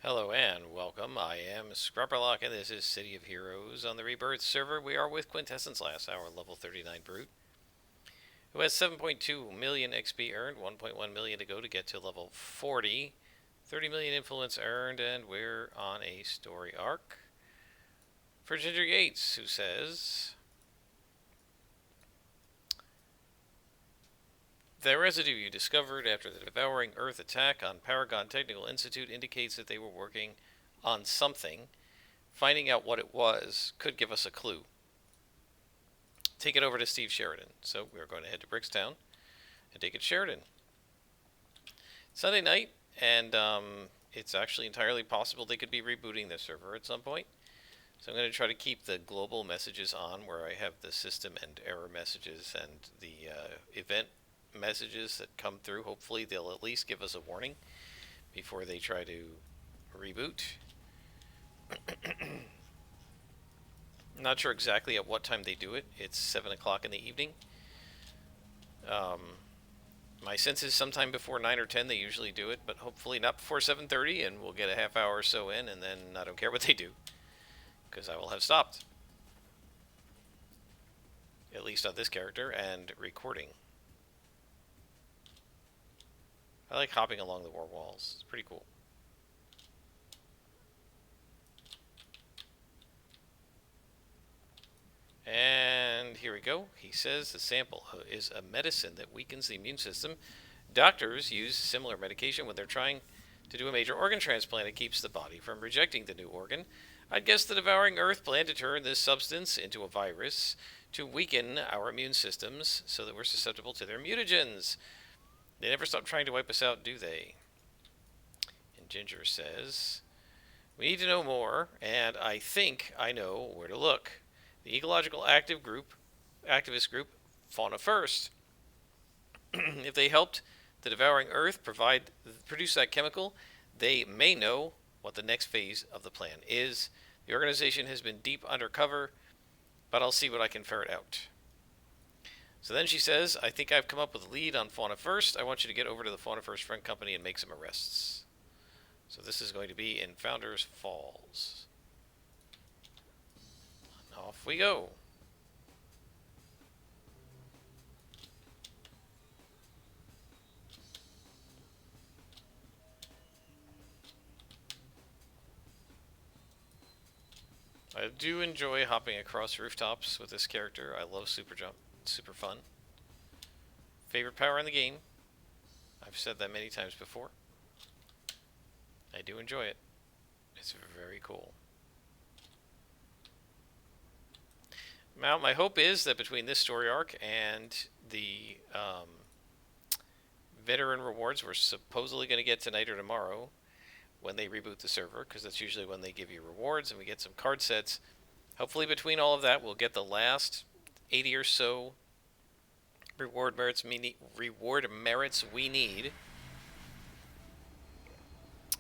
Hello and welcome. I am Scrapperlock and this is City of Heroes on the Rebirth server. We are with Quintessence last hour, level 39 Brute, who has 7.2 million XP earned, 1.1 million to go to get to level 40, 30 million influence earned, and we're on a story arc for Ginger Yates, who says, the residue you discovered after the Devouring Earth attack on Paragon Technical Institute indicates that they were working on something. Finding out what it was could give us a clue. Take it over to Steve Sheridan. So we're going to head to Brickstown and take it Sheridan. Sunday night, and it's actually entirely possible they could be rebooting the server at some point. So I'm going to try to keep the global messages on where I have the system and error messages and the event messages that come through. Hopefully they'll at least give us a warning before they try to reboot. I'm not sure exactly at what time they do it. It's 7 o'clock in the evening. My sense is sometime before 9 or 10 they usually do it, but hopefully not before 7:30, and we'll get a half hour or so in, and then I don't care what they do, because I will have stopped. At least on this character, and recording. I like hopping along the war walls. It's pretty cool. And here we go. He says the sample is a medicine that weakens the immune system. Doctors use similar medication when they're trying to do a major organ transplant. It keeps the body from rejecting the new organ. I'd guess the Devouring Earth planned to turn this substance into a virus to weaken our immune systems so that we're susceptible to their mutagens. They never stop trying to wipe us out, do they? And Ginger says, we need to know more, and I think I know where to look. The ecological activist group, Fauna First. If they helped the Devouring Earth produce that chemical, they may know what the next phase of the plan is. The organization has been deep undercover, but I'll see what I can ferret out. So then she says, I think I've come up with a lead on Fauna First. I want you to get over to the Fauna First Front Company and make some arrests. So this is going to be in Founders Falls. Off we go. I do enjoy hopping across rooftops with this character. I love super jump. It's super fun. Favorite power in the game. I've said that many times before. I do enjoy it. It's very cool. Now, my hope is that between this story arc and the veteran rewards we're supposedly going to get tonight or tomorrow when they reboot the server, because that's usually when they give you rewards and we get some card sets. Hopefully between all of that we'll get the last 80 or so reward merits we need,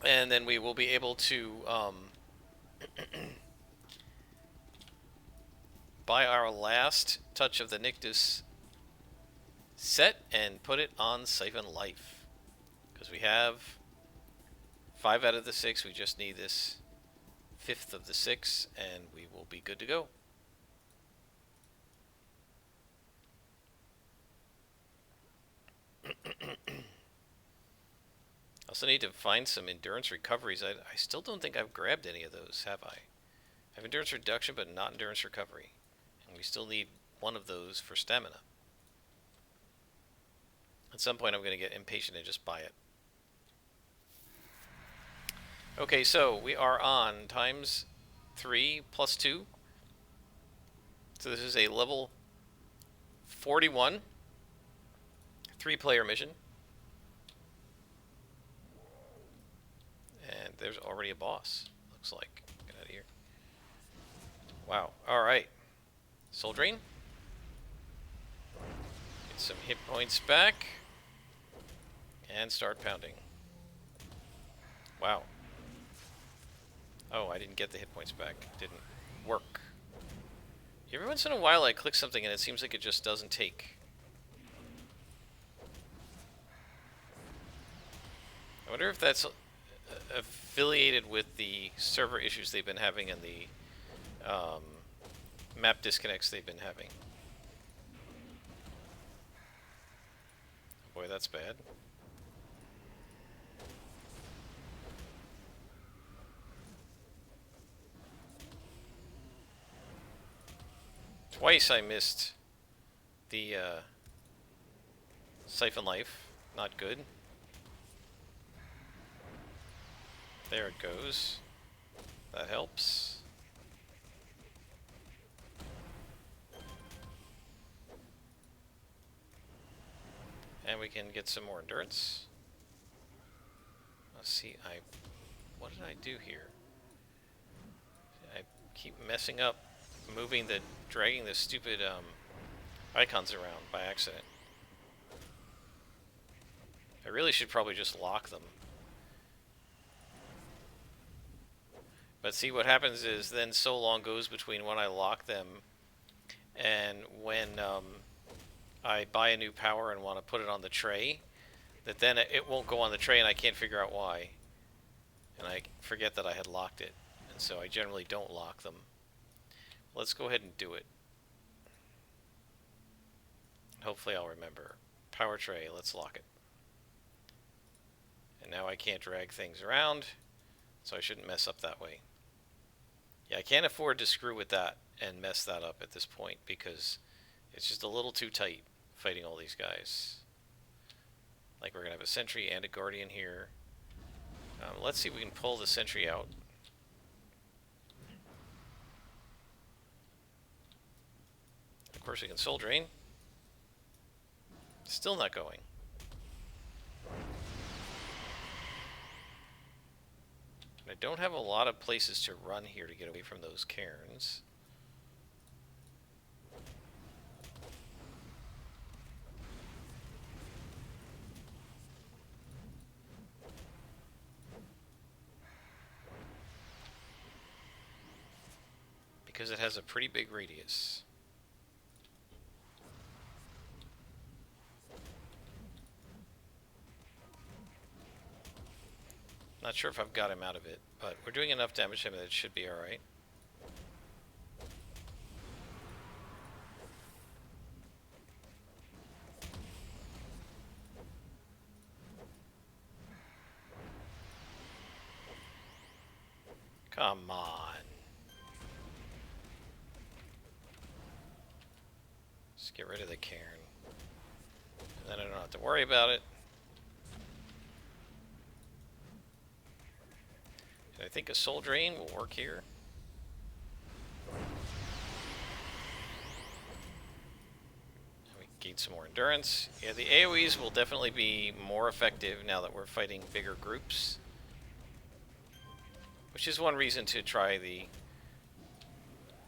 and then we will be able to buy our last touch of the Nictus set and put it on Siphon Life, because we have 5 out of the 6. We just need this 5th of the 6 and we will be good to go. I also need to find some endurance recoveries. I still don't think I've grabbed any of those, have I? I have endurance reduction but not endurance recovery, and we still need one of those for stamina. At some point I'm going to get impatient and just buy it. Okay, so we are on times 3 plus 2. So this is a level 41 3-player mission. And there's already a boss, looks like. Get out of here. Wow, alright. Soul Drain. Get some hit points back. And start pounding. Wow. Oh, I didn't get the hit points back. Didn't work. Every once in a while I click something and it seems like it just doesn't take. I wonder if that's a affiliated with the server issues they've been having and the map disconnects they've been having. Boy, that's bad. Twice I missed the siphon life. Not good. There it goes. That helps. And we can get some more endurance. Let's see, what did I do here? I keep messing up, dragging the stupid icons around by accident. I really should probably just lock them. But see, what happens is then so long goes between when I lock them and when I buy a new power and want to put it on the tray, that then it won't go on the tray and I can't figure out why. And I forget that I had locked it. And so I generally don't lock them. Let's go ahead and do it. Hopefully I'll remember. Power tray, let's lock it. And now I can't drag things around, so I shouldn't mess up that way. Yeah, I can't afford to screw with that and mess that up at this point because it's just a little too tight fighting all these guys. Like, we're going to have a sentry and a guardian here. Let's see if we can pull the sentry out. Of course, we can soul drain. Still not going. I don't have a lot of places to run here to get away from those cairns. Because it has a pretty big radius. Not sure if I've got him out of it, but we're doing enough damage to him that it should be alright. Come on. Just get rid of the cairn. And then I don't have to worry about it. I think a soul drain will work here. We gain some more endurance. Yeah, the AoEs will definitely be more effective now that we're fighting bigger groups. Which is one reason to try the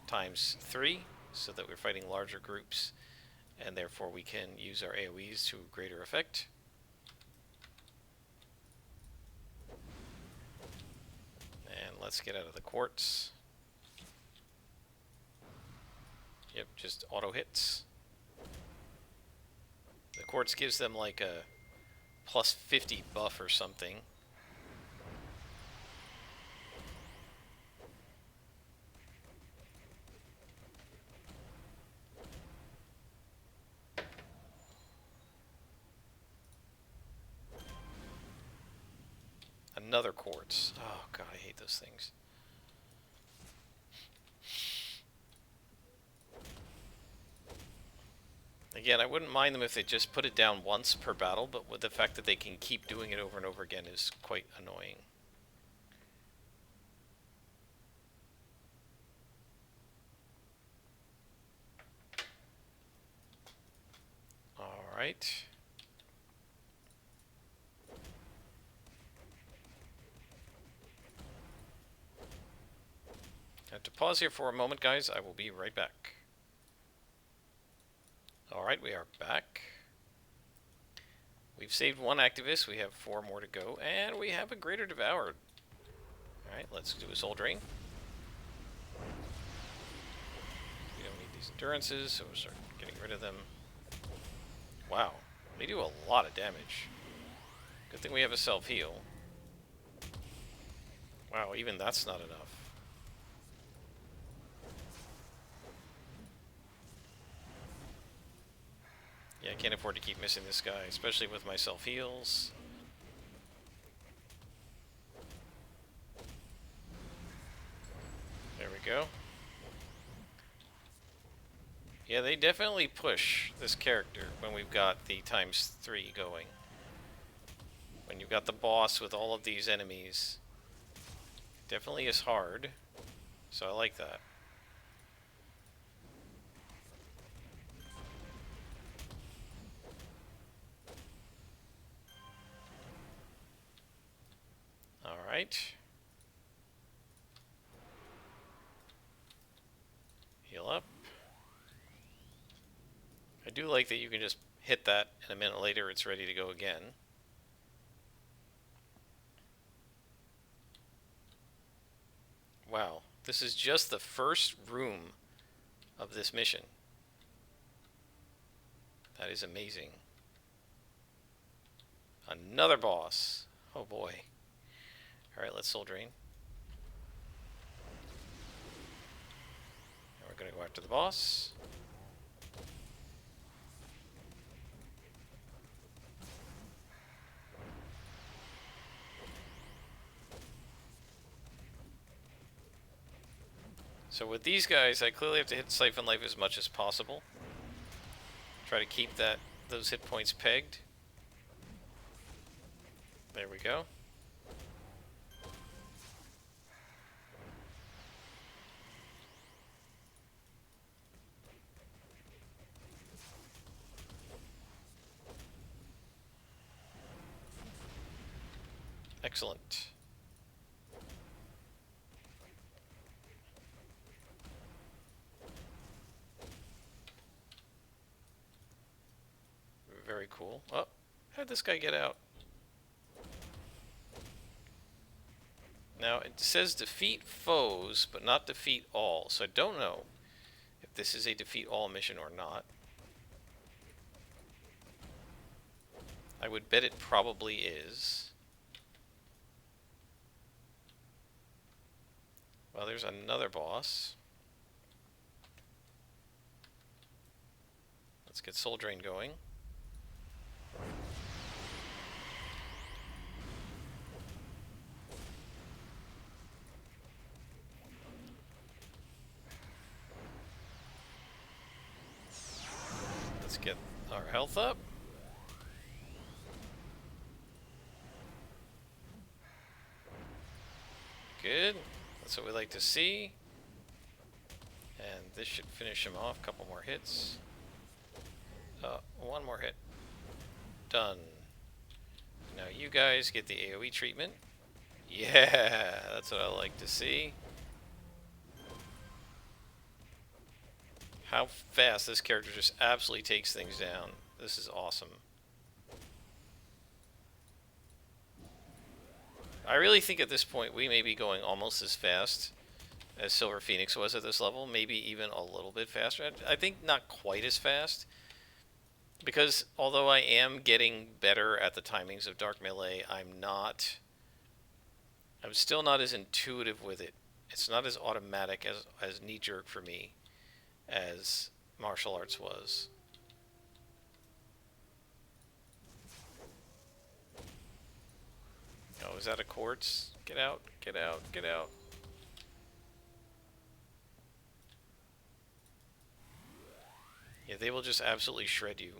×3, so that we're fighting larger groups, and therefore we can use our AoEs to greater effect. Let's get out of the quartz. Yep, just auto hits. The quartz gives them like a +50 buff or something. Another quartz. Oh god, I hate those things. Again, I wouldn't mind them if they just put it down once per battle, but with the fact that they can keep doing it over and over again is quite annoying. Alright. I have to pause here for a moment, guys. I will be right back. Alright, we are back. We've saved one activist. We have 4 more to go. And we have a greater devoured. Alright, let's do a soul drain. We don't need these endurances, so we'll start getting rid of them. Wow, they do a lot of damage. Good thing we have a self-heal. Wow, even that's not enough. Yeah, I can't afford to keep missing this guy, especially with my self-heals. There we go. Yeah, they definitely push this character when we've got the ×3 going. When you've got the boss with all of these enemies. Definitely is hard. So I like that. Alright. Heal up. I do like that you can just hit that and a minute later it's ready to go again. Wow, this is just the first room of this mission. That is amazing. Another boss. Oh boy. Alright, let's soul drain. And we're going to go after the boss. So with these guys, I clearly have to hit Siphon Life as much as possible. Try to keep those hit points pegged. There we go. Excellent. Very cool. Oh, how'd this guy get out? Now, it says defeat foes, but not defeat all. So I don't know if this is a defeat all mission or not. I would bet it probably is. Well, there's another boss. Let's get Soul Drain going. Let's get our health up. Good. That's what we like to see. And this should finish him off. Couple more hits. One more hit. Done. Now you guys get the AoE treatment. Yeah, that's what I like to see. How fast this character just absolutely takes things down. This is awesome. I really think at this point we may be going almost as fast as Silver Phoenix was at this level. Maybe even a little bit faster. I think not quite as fast. Because although I am getting better at the timings of Dark Melee, I'm still not as intuitive with it. It's not as automatic as knee-jerk for me as martial arts was. Oh, is that a quartz? Get out, get out, get out. Yeah, they will just absolutely shred you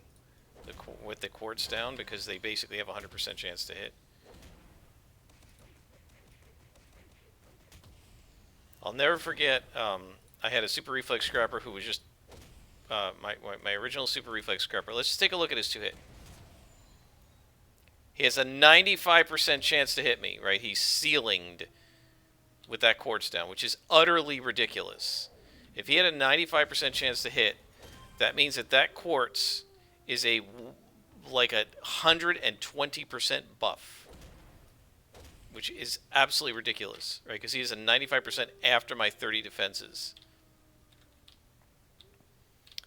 with the quartz down because they basically have a 100% chance to hit. I'll never forget, I had a Super Reflex Scrapper who was just my original Super Reflex Scrapper. Let's just take a look at his 2-hit. He has a 95% chance to hit me, right? He's ceilinged with that quartz down, which is utterly ridiculous. If he had a 95% chance to hit, that means that quartz is like a 120% buff, which is absolutely ridiculous, right? Because he is a 95% after my 30 defenses.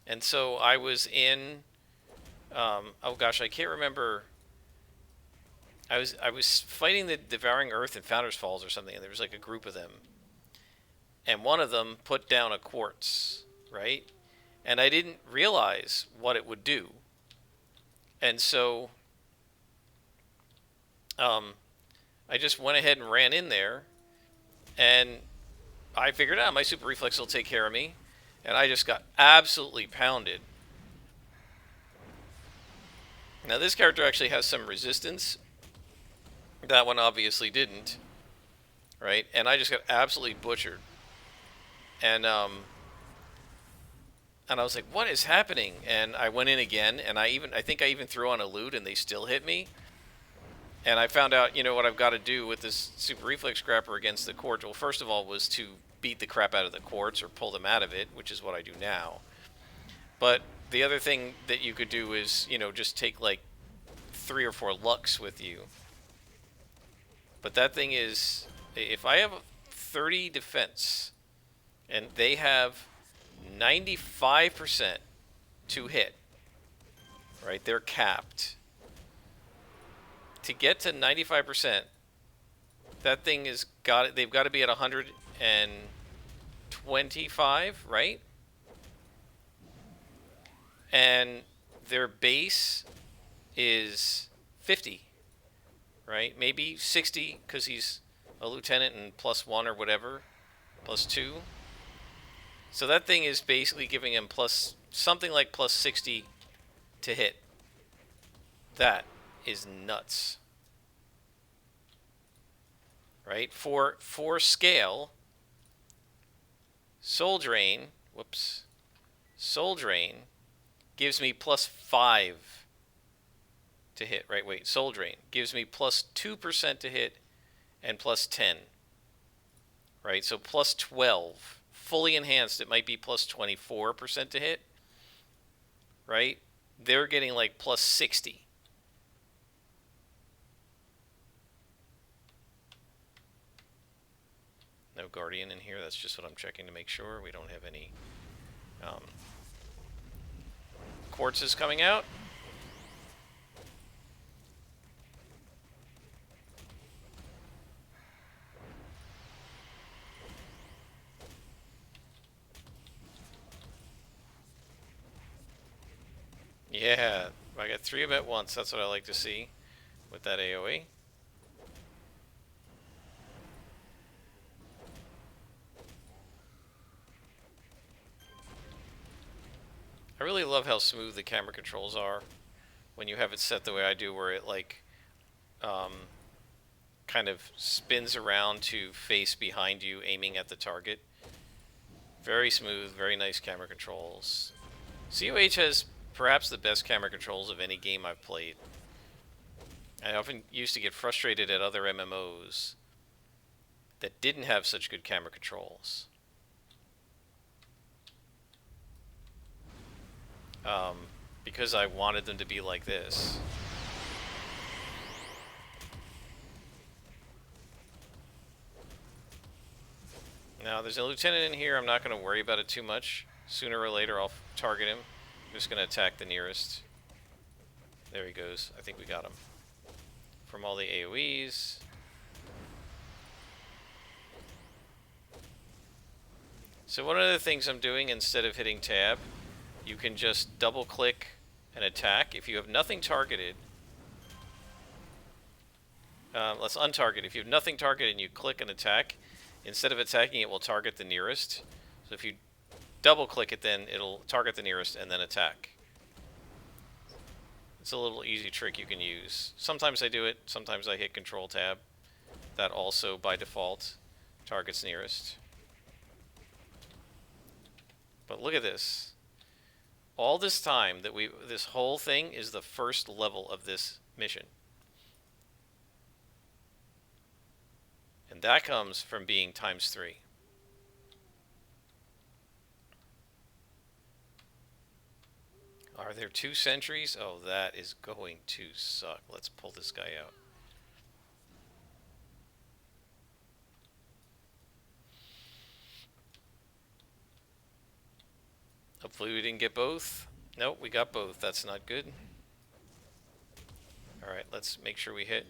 And so I was in, oh gosh, I can't remember. I was fighting the Devouring Earth in Founders Falls or something, and there was like a group of them, and one of them put down a quartz, right? And I didn't realize what it would do, and so um, I just went ahead and ran in there, and I figured out my super reflex will take care of me, and I just got absolutely pounded. Now this character actually has some resistance. That one obviously didn't, right? And I just got absolutely butchered. And I was like, "What is happening?" And I went in again, and I think I even threw on a loot, and they still hit me. And I found out, what I've got to do with this super reflex scrapper against the quartz. Well, first of all, was to beat the crap out of the quartz or pull them out of it, which is what I do now. But the other thing that you could do is, just take like 3 or 4 Lux with you. But that thing is, if I have 30 defense and they have 95% to hit, right? They're capped. To get to 95%, that thing is they've got to be at 125, right? And their base is 50, right? Maybe 60 because he's a lieutenant and +1 or whatever, +2. So that thing is basically giving him something like +60 to hit. That is nuts, right? For scale, Soul Drain gives me +5 to hit, right? Wait, Soul Drain gives me +2% to hit and +10, right? So +12. Fully enhanced, it might be +24% to hit, right? They're getting like +60. No Guardian in here. That's just what I'm checking to make sure we don't have any quartzes coming out. Yeah, I got 3 of them at once. That's what I like to see with that AoE. I really love how smooth the camera controls are when you have it set the way I do, where it like kind of spins around to face behind you, aiming at the target. Very smooth, very nice camera controls. COH has perhaps the best camera controls of any game I've played. I often used to get frustrated at other MMOs that didn't have such good camera controls. Because I wanted them to be like this. Now, there's a lieutenant in here. I'm not going to worry about it too much. Sooner or later, I'll target him. I'm just going to attack the nearest. There he goes. I think we got him. From all the AoEs. So one of the things I'm doing, instead of hitting tab, you can just double click and attack. If you have nothing targeted, let's untarget. If you have nothing targeted and you click and attack, instead of attacking, it will target the nearest. So if you double click it, then it'll target the nearest and then attack. It's a little easy trick you can use. Sometimes I do it, sometimes I hit Control Tab. That also, by default, targets nearest. But look at this. All this time that this whole thing is the first level of this mission. And that comes from being ×3. Are there 2 sentries? Oh, that is going to suck. Let's pull this guy out. Hopefully we didn't get both. Nope, we got both. That's not good. Alright, let's make sure we hit.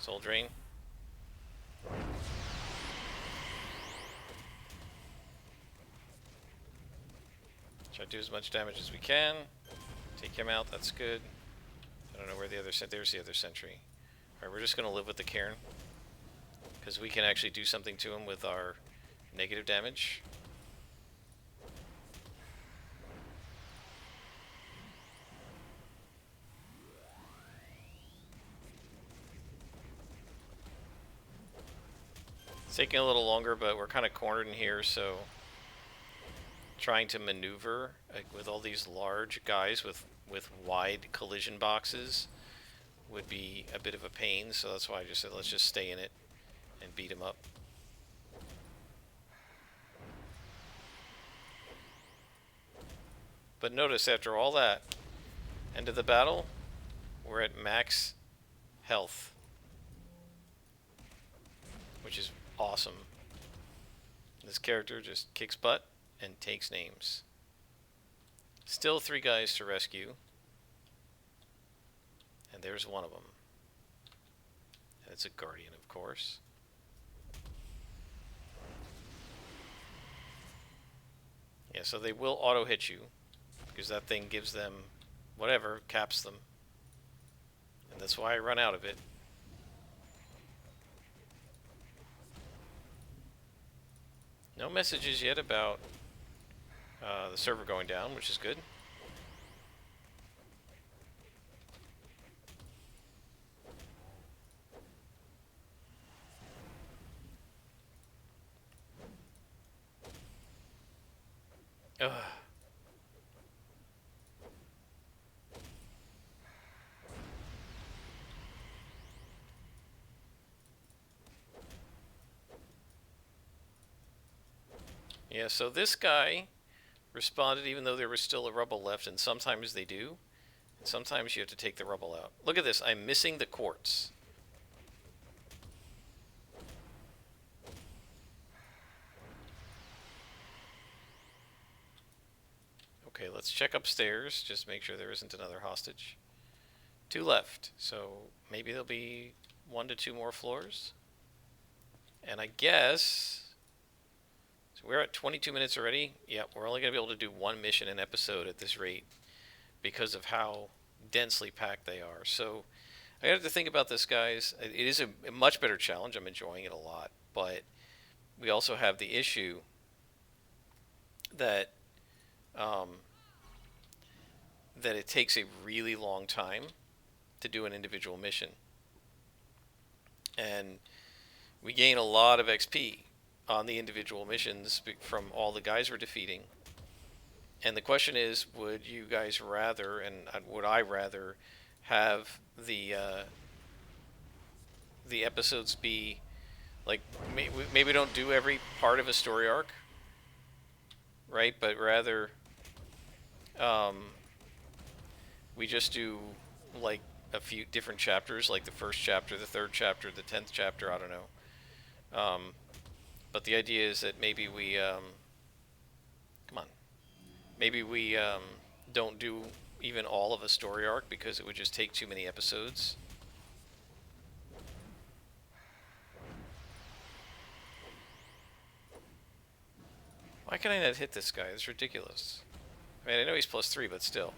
Soul Drain. Try to do as much damage as we can. Take him out, that's good. I don't know where the other... There's the other sentry. Alright, we're just going to live with the Cairn. Because we can actually do something to him with our negative damage. It's taking a little longer, but we're kind of cornered in here, so trying to maneuver with all these large guys with wide collision boxes would be a bit of a pain, so that's why I just said let's just stay in it and beat him up. But notice, after all that, end of the battle, we're at max health, which is awesome. This character just kicks butt and takes names. Still 3 guys to rescue. And there's one of them. And it's a Guardian, of course. Yeah, so they will auto-hit you, because that thing gives them whatever, caps them. And that's why I run out of it. No messages yet about the server going down, which is good. Ugh. Yeah, so this guy responded even though there was still a rubble left, and sometimes they do. And sometimes you have to take the rubble out. Look at this, I'm missing the quartz. Okay, let's check upstairs, just make sure there isn't another hostage. 2 left, so maybe there'll be 1 to 2 more floors. And I guess... So we're at 22 minutes already. Yeah, we're only going to be able to do 1 mission an episode at this rate because of how densely packed they are. So I have to think about this, guys. It is a much better challenge. I'm enjoying it a lot. But we also have the issue that that it takes a really long time to do an individual mission. And we gain a lot of XP on the individual missions from all the guys we're defeating. And the question is, would you guys rather, and would I rather, have the episodes be like, maybe don't do every part of a story arc, right? But rather, we just do like a few different chapters, like the first chapter, the third chapter, the 10th chapter, I don't know. But the idea is that maybe we, come on, maybe we don't do even all of a story arc because it would just take too many episodes. Why can I not hit this guy? It's ridiculous. I mean, I know he's +3, but still.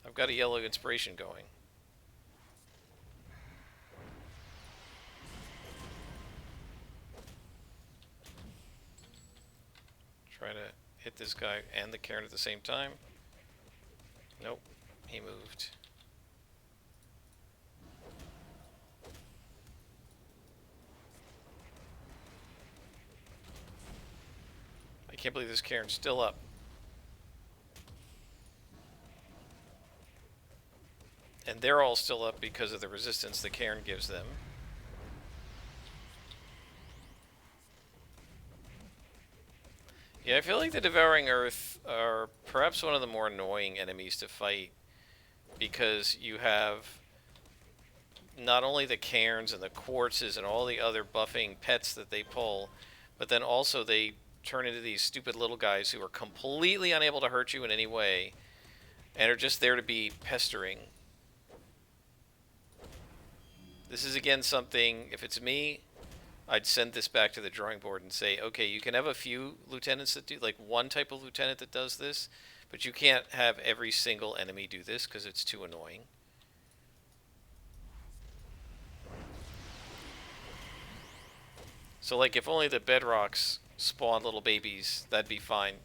I've got a yellow inspiration going. Try to hit this guy and the Cairn at the same time. Nope, he moved. I can't believe this Cairn's still up. And they're all still up because of the resistance the Cairn gives them. Yeah, I feel like the Devouring Earth are perhaps one of the more annoying enemies to fight, because you have not only the cairns and the quartzes and all the other buffing pets that they pull, but then also they turn into these stupid little guys who are completely unable to hurt you in any way and are just there to be pestering. This is again something, if it's me, I'd send this back to the drawing board and say, okay, you can have a few lieutenants that do, like one type of lieutenant that does this, but you can't have every single enemy do this because it's too annoying. So like if only the bedrocks spawn little babies, that'd be fine.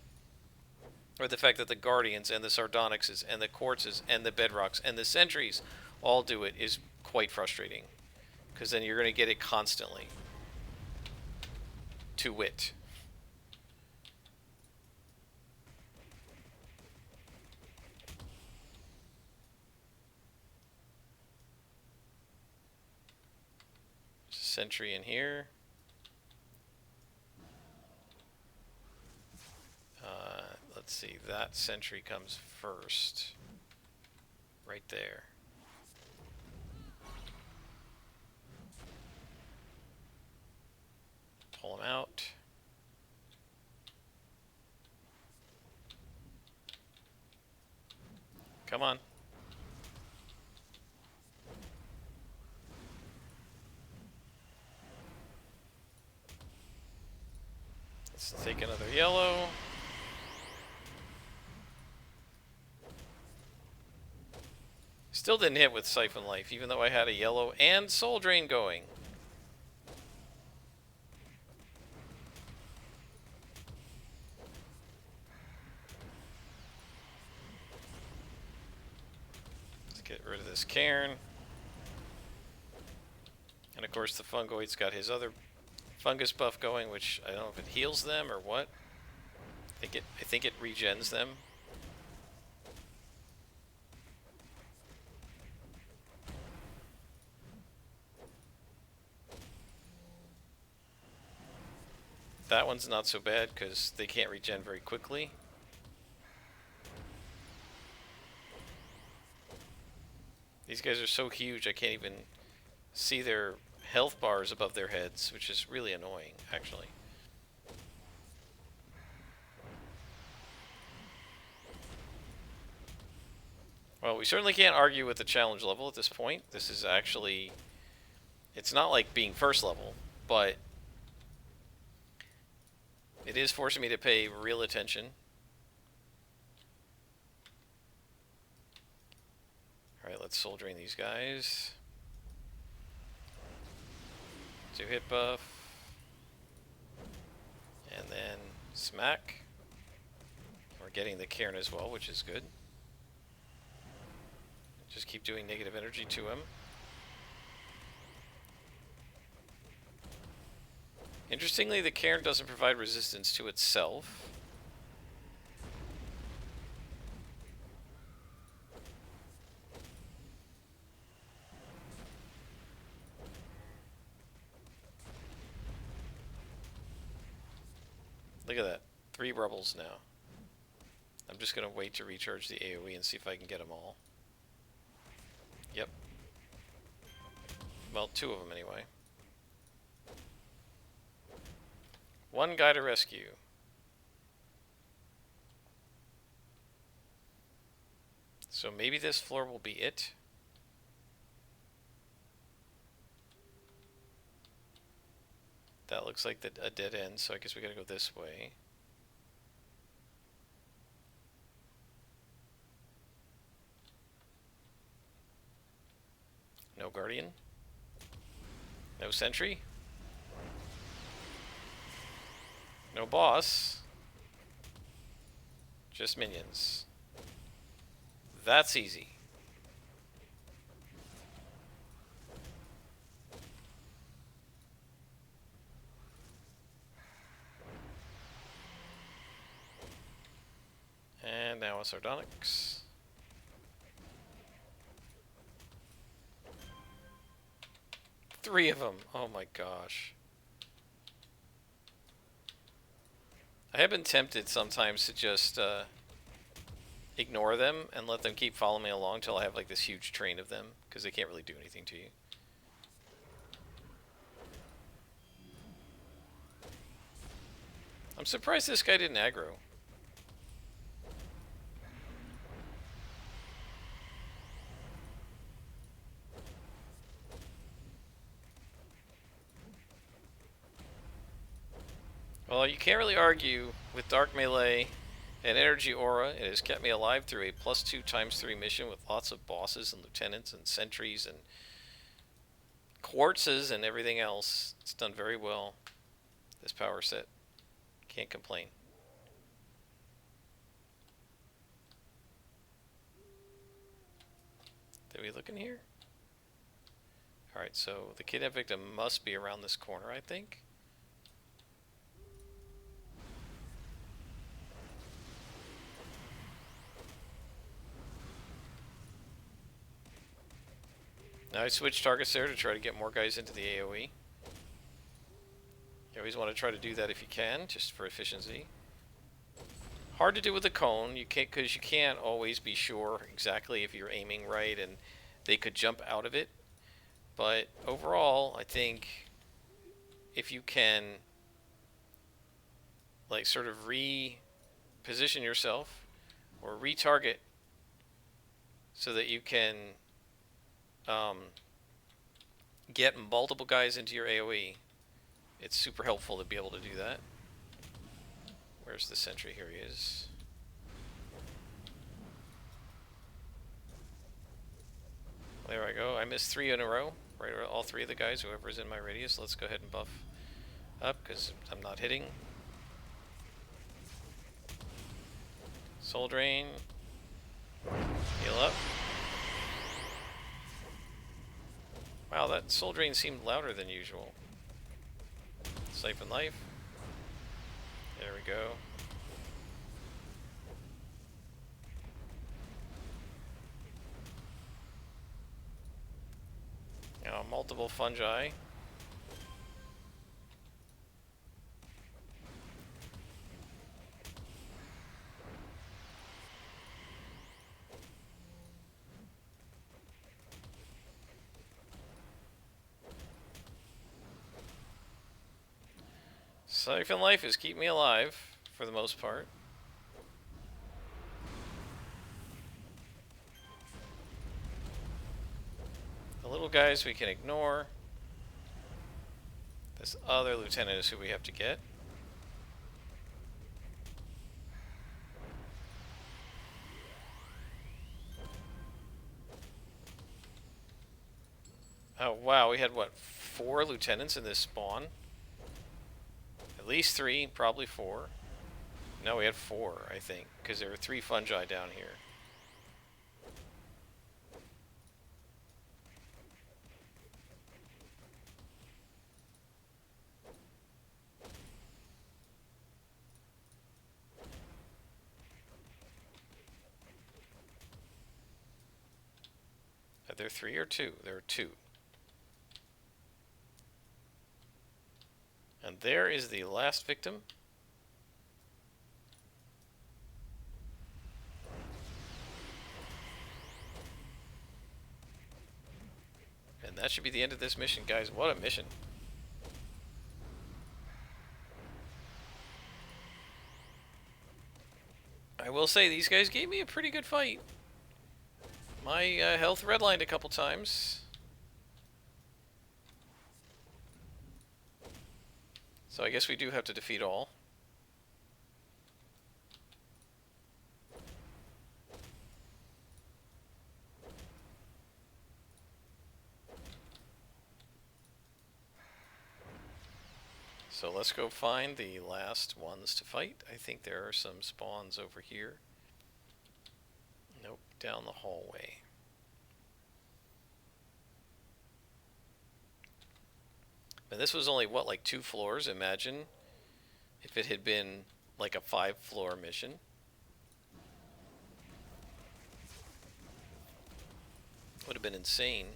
Or the fact that the guardians and the sardonyxes and the quartzes and the bedrocks and the sentries all do it is quite frustrating. Because then you're going to get it constantly. To wit. There's a sentry in here. Let's see, that sentry comes first. Right there. Pull him out. Come on. Let's take another yellow. Still didn't hit with Siphon Life, even though I had a yellow and Soul Drain going. Let's get rid of this Cairn. And of course the Fungoid's got his other fungus buff going, which I don't know if it heals them or what. I think it regens them. That one's not so bad because they can't regen very quickly. These guys are so huge I can't even see their health bars above their heads, which is really annoying, actually. Well, we certainly can't argue with the challenge level at this point. This is actually... It's not like being first level, but... It is forcing me to pay real attention. Alright, let's Soul Drain these guys. 2 hit buff. And then smack. We're getting the Cairn as well, which is good. Just keep doing negative energy to him. Interestingly, the Cairn doesn't provide resistance to itself. Look at that. 3 rebels now. I'm just going to wait to recharge the AoE and see if I can get them all. Yep. Well, 2 of them anyway. 1 guy to rescue. So maybe this floor will be it. That looks like a dead end, so I guess we gotta go this way. No guardian. No sentry. No boss. Just minions. That's easy. And now a Sardonyx. Three of them. Oh my gosh. I have been tempted sometimes to just ignore them and let them keep following me along till I have like this huge train of them, because they can't really do anything to you. I'm surprised this guy didn't aggro. Well, you can't really argue with Dark Melee and Energy Aura. It has kept me alive through a +2 ×3 mission with lots of bosses and lieutenants and sentries and quartzes and everything else. It's done very well, this power set. Can't complain. Did we look in here? Alright, so the kidnapped victim must be around this corner, I think. Now I switched targets there to try to get more guys into the AoE. You always want to try to do that if you can, just for efficiency. Hard to do with the cone, you can't, because you can't always be sure exactly if you're aiming right, and they could jump out of it. But overall, I think if you can, like, sort of reposition yourself or retarget so that you can get multiple guys into your AoE, it's super helpful to be able to do that. Where's the sentry? Here he is. There I go. I missed 3 in a row. Right, all 3 of the guys, whoever's in my radius. Let's go ahead and buff up because I'm not hitting. Soul Drain. Heal up. Wow, that Soul Drain seemed louder than usual. Siphon Life. There we go. Now, multiple fungi. Siphon Life is keeping me alive, for the most part. The little guys we can ignore. This other lieutenant is who we have to get. Oh wow, we had what, 4 lieutenants in this spawn? At least 3, probably 4. No, we had 4, I think, because there were 3 fungi down here. Are there 3 or 2? There are 2. And there is the last victim. And that should be the end of this mission, guys. What a mission. I will say, these guys gave me a pretty good fight. My health redlined a couple times. So I guess we do have to defeat all. So let's go find the last ones to fight. I think there are some spawns over here. Nope, down the hallway. And this was only, what, like 2 floors? Imagine if it had been like a 5-floor mission. Would have been insane.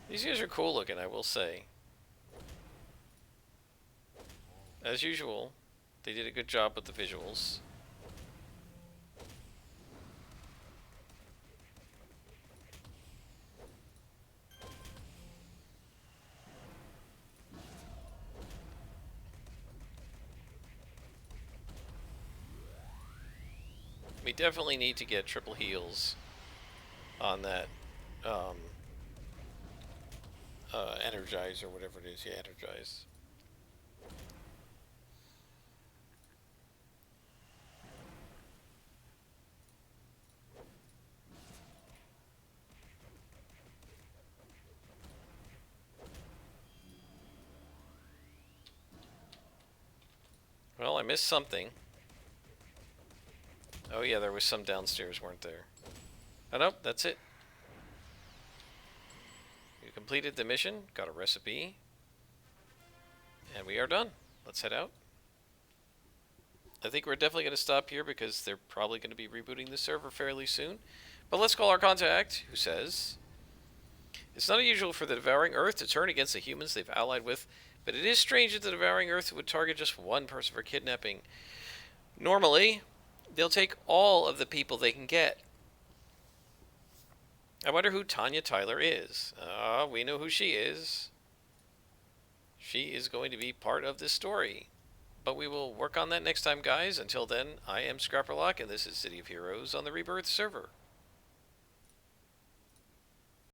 These guys are cool looking, I will say. As usual, they did a good job with the visuals. We definitely need to get triple heals on that energize or whatever it is. Yeah, energize. Well, I missed something. Oh yeah, there was some downstairs, weren't there? Oh nope, that's it. We completed the mission, got a recipe, and we are done. Let's head out. I think we're definitely going to stop here because they're probably going to be rebooting the server fairly soon. But let's call our contact, who says, "It's not unusual for the Devouring Earth to turn against the humans they've allied with, but it is strange that the Devouring Earth would target just one person for kidnapping. Normally, they'll take all of the people they can get. I wonder who Tanya Tyler is. We know who she is. She is going to be part of this story. But we will work on that next time, guys. Until then, I am Scrapperlock, and this is City of Heroes on the Rebirth server.